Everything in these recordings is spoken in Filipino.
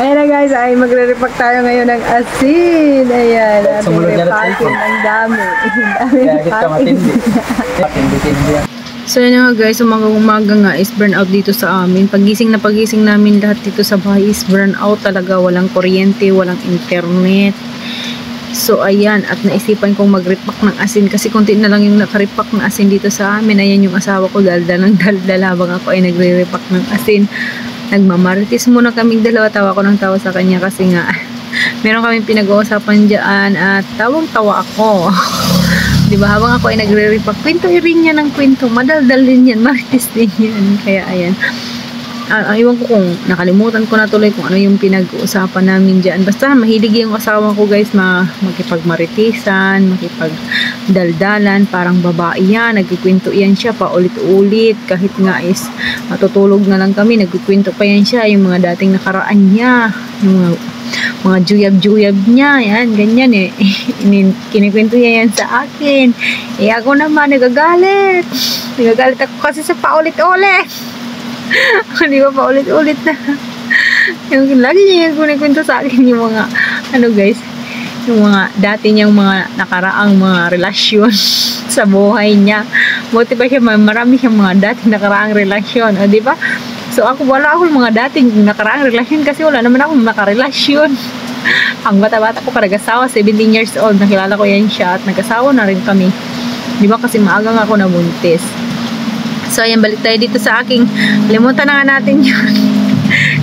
Ayan na guys, ay magre-repack tayo ngayon ng asin. Ayan, ating repacking. Ang dami. Ang dami repacking. So yun nga guys, umaga nga is burnout dito sa amin. Pagising namin lahat dito sa bahay is burnout talaga. Walang kuryente, walang internet. So ayan, at naisipan kong mag-repack ng asin kasi konti na lang yung nakarepack ng asin dito sa amin. Ayan yung asawa ko, daldal ng daldal habang ako ay nagre-repack ng asin. Nagmamarites muna kaming dalawa, tawa ko ng tawa sa kanya kasi nga meron kaming pinag-uusapan dyan at tawang-tawa ako. Diba, habang ako ay nagre-repack, kwento rin niya ng kwento, madaldal din yan, marites din yan. Kaya ayan, iwan ko kung nakalimutan ko na tuloy kung ano yung pinag-uusapan namin dyan. Basta mahilig yung asawa ko guys, makipagmaritisan, makipagdaldalan, parang babae yan, nagkikwento yan siya pa ulit-ulit, kahit nga is matutulog na lang kami, nagkikwento pa yan siya, yung mga dating nakaraan niya, yung mga juyab-juyab niya, yan, ganyan eh. Kinikwento niya yan sa akin. Eh ako naman, nagagalit ako kasi sa paulit-ulit. Di ba paulit-ulit na. Yung lagi niya yung kunikwento sa akin yung mga, ano guys, yung mga dati niyang mga nakaraang mga relasyon sa buhay niya. Buti pa siya, marami siyang mga dating nakaraang relasyon, o di ba? So ako, wala akong mga dating nakaraang relasyon kasi wala naman akong nakarelasyon. Ang bata-bata ko pa nag-asawa, 17 years old, nakilala ko yan siya at nag-asawa na rin kami. Di ba kasi maaga nga ako nabuntis. So ayan, balik tayo dito sa aking, limutan na nga natin yun.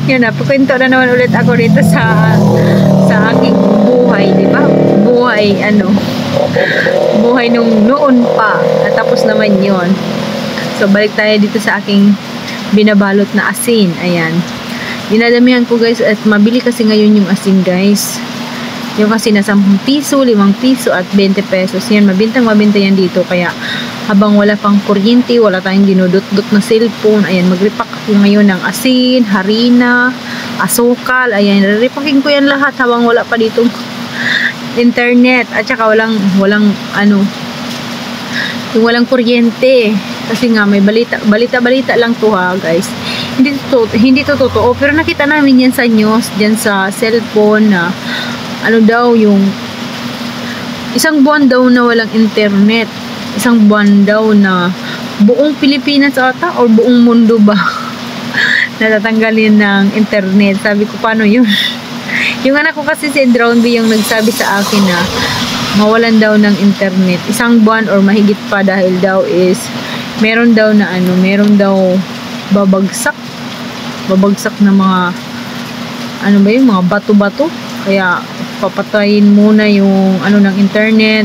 Yun na, pukwento na naman ulit ako dito sa aking buhay, di ba? Buhay nung noon pa, natapos naman yun. So balik tayo dito sa aking binabalot na asin. Ayan, dinadamihan ko guys at mabili kasi ngayon yung asin guys. Yung kasi na 10 piso, 5 piso at 20 pesos. Yan, mabintang-mabinta yan dito. Kaya habang wala pang kuryente, wala tayong dinudot-dot na cellphone, ayan, mag-repack ako ngayon ng asin, harina, asukal. Ayan, re-repacking ko yan lahat habang wala pa dito internet at saka walang kuryente. Kasi nga may balita lang to ha guys. Hindi to totoo, pero nakita namin yan sa news, diyan sa cellphone na ano daw, yung isang buwan daw na walang internet. Isang buwan daw na buong Pilipinas ata or buong mundo ba natatanggalin ng internet. Sabi ko, paano yun? Yung anak ko kasi si Drownby yung nagsabi sa akin na mawalan daw ng internet isang buwan or mahigit pa dahil daw is meron daw babagsak na mga mga bato-bato, kaya papatayin muna yung ng internet.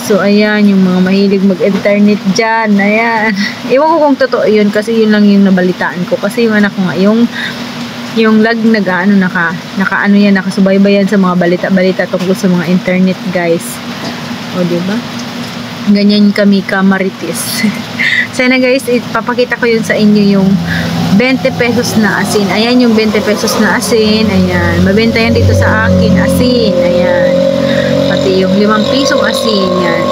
So ayan, yung mga mahilig mag-internet dyan, ayan, ewan ko kung totoo yun kasi yun lang yung nabalitaan ko kasi yung anak ko nga yung lag nakasubaybayan sa mga balita tungkol sa mga internet guys. O diba, ganyan kami kamaritis. Sana guys, ipapakita ko yun sa inyo yung 20 pesos na asin. Ayan yung 20 pesos na asin. Ayan, mabenta yan dito sa akin, asin. Ayan, pati yung 5 pisong asin. Yan,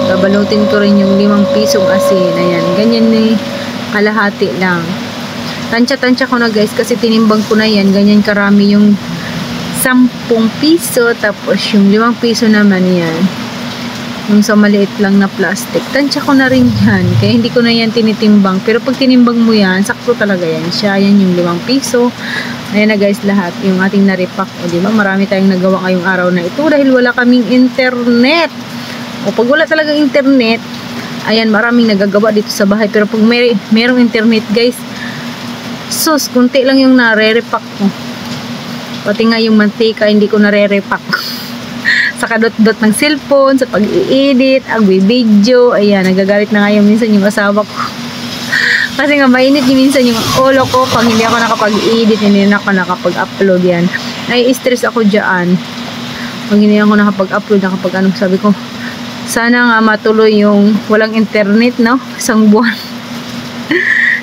babalutin ko rin yung 5 pisong asin. Ayan, ganyan ni kalahati lang. Tansya ko na guys kasi tinimbang ko na yan. Ganyan karami yung 10 piso. Tapos yung 5 piso naman yan, yung sa maliit lang na plastic. Tansya ko na rin yan. Kaya hindi ko na yan tinitimbang. Pero pag tinimbang mo yan, sakto talaga yan siya. Yan yung 5 piso. Ayan na guys, lahat yung ating na-repack. O diba, marami tayong nagawa ngayong araw na ito dahil wala kaming internet. O pag wala talagang internet, ayan, maraming nagagawa dito sa bahay. Pero pag merong internet guys, sus, kunti lang yung nare-repack ko. Pati nga yung mantika, hindi ko nare-repack. Sa kadot-dot ng cellphone, sa pag-i-edit, video, ayan, nagagalit na nga minsan yung asawa ko. Kasi nga mainit yung minsan yung ulo ko pag hindi ako nakapag-edit, hindi na ako nakapag-upload yan. Nai-stress ako dyan. Pag hindi ako nakapag-upload, sabi ko, sana nga matuloy yung walang internet, no? Isang buwan.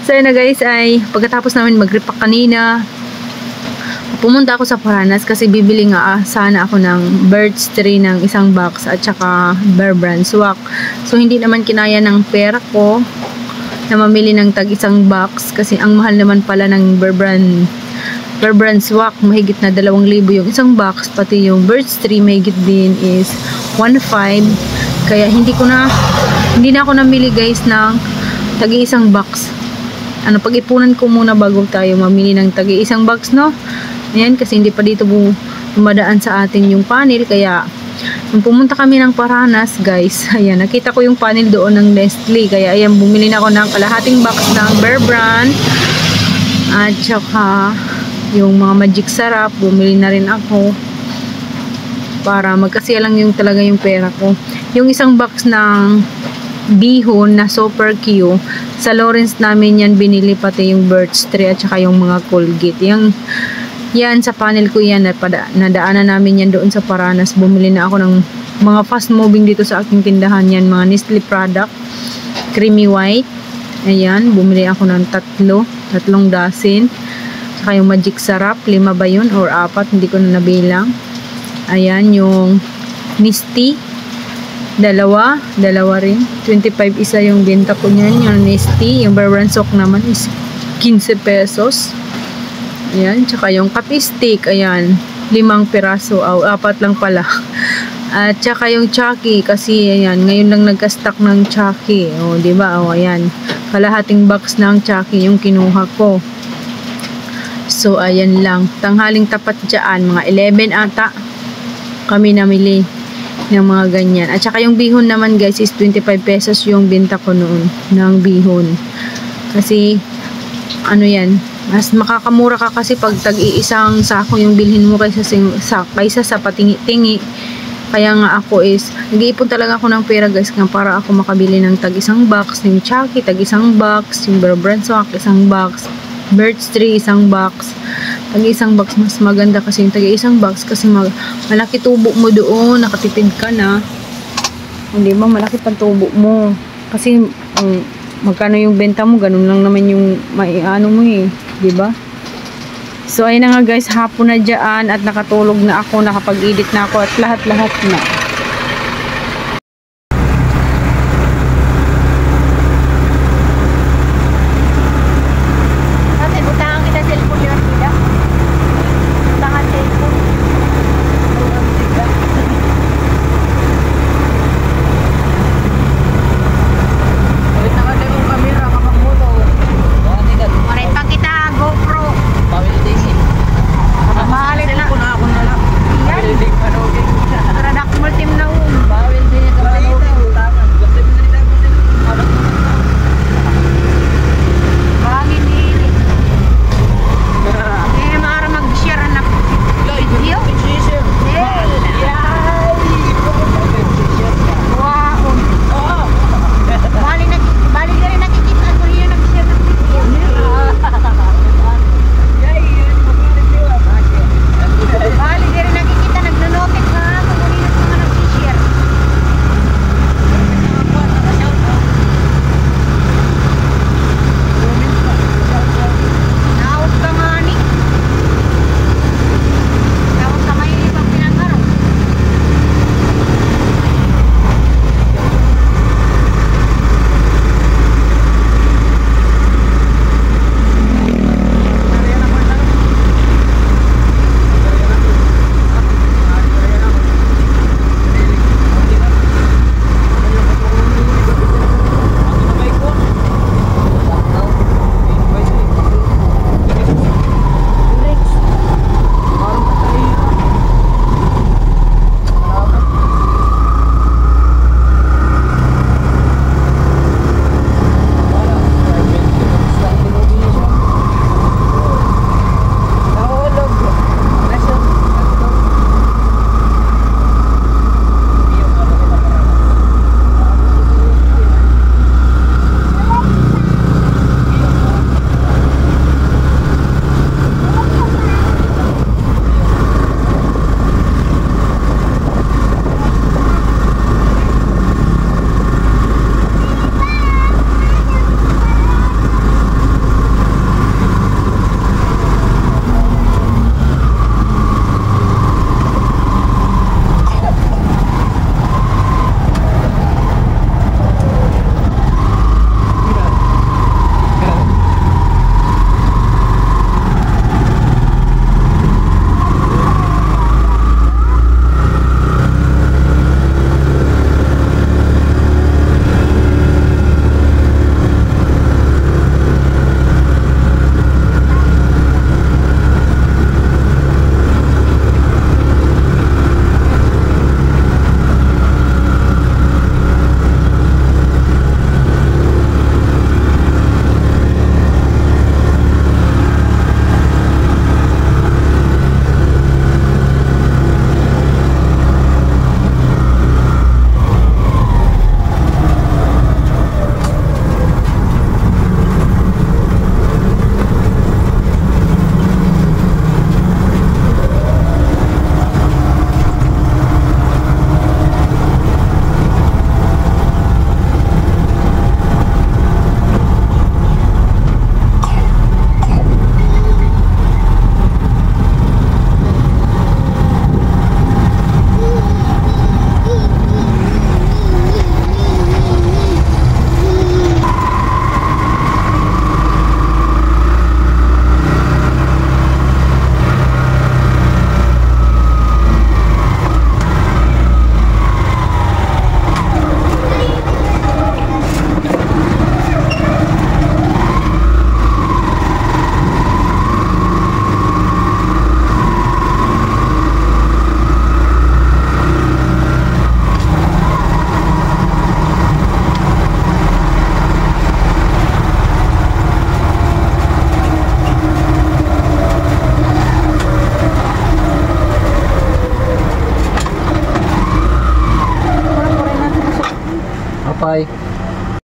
So yun na guys, ay pagkatapos namin mag-repack kanina, pumunta ako sa Paranas kasi bibili nga sana ako ng birch tree ng 1 box at saka Bear Brand swak. So hindi naman kinaya ng pera ko na mamili ng tag 1 box kasi ang mahal naman pala ng Bear Brand Bear Brand Swak, mahigit na 2,000 yung isang box, pati yung Birds 3 mahigit din is 1.5. Kaya hindi na ako namili guys ng tagi-isang box. Pag-ipunan ko muna bago tayo mamili ng tagi-isang box, no? Ayan, kasi hindi pa dito dumadaan sa atin yung panel, kaya nung pumunta kami ng Paranas guys, ayan, nakita ko yung panel doon ng Nestle, kaya ayan, bumili na ako ng kalahating box ng Bear Brand, at saka yung mga Magic Sarap, bumili na rin ako para magkasya lang yung talaga yung pera ko. Yung isang box ng bihon na Super Q, sa Lawrence namin yan binili, pati yung Birds 3 at saka yung mga Colgate. Yan sa panel ko yan, nadaanan namin yan doon sa Paranas. Bumili na ako ng mga fast moving dito sa aking tindahan yan, mga Nestle product, Creamy White. Ayan, bumili ako ng tatlong dozen. Saka yung Magic Sarap, 5 ba yun or 4, hindi ko na nabilang. Ayan, yung Misty, dalawa rin, 25 isa yung benta ko niyan, yung Misty. Yung Bear Brand Sock naman is 15 pesos. Ayan, tsaka yung Kape Stick, ayan, 5 piraso, 4 lang pala. At tsaka yung Chucky, kasi ayan, ngayon lang nagka-stock ng Chucky, diba, ayan, kalahating box ng Chucky yung kinuha ko. So ayan lang, tanghaling tapat dyan, mga 11 ata kami namili ng mga ganyan. At saka yung bihon naman guys is 25 pesos yung binta ko noon ng bihon, kasi yan, mas makakamura ka kasi pag tag-iisang sako yung bilhin mo kaysa sa patingi-tingi. Kaya nga ako is nag-iipon talaga ako ng pera guys, para ako makabili ng tag-isang box, yung Chucky tag-isang box, yung Bear Brand Swak isang box, Birds 3 isang box. Tag-isang box mas maganda kasi yung tag-isang box, kasi malaki tubo mo doon, nakatipid ka na. Hindi ba, malaki pang tubo mo. Kasi magkano yung benta mo, ganun lang naman yung maiano mo diba? So ayun na nga guys, hapon na dyan at nakatulog na ako, nakapag-edit na ako at lahat-lahat na.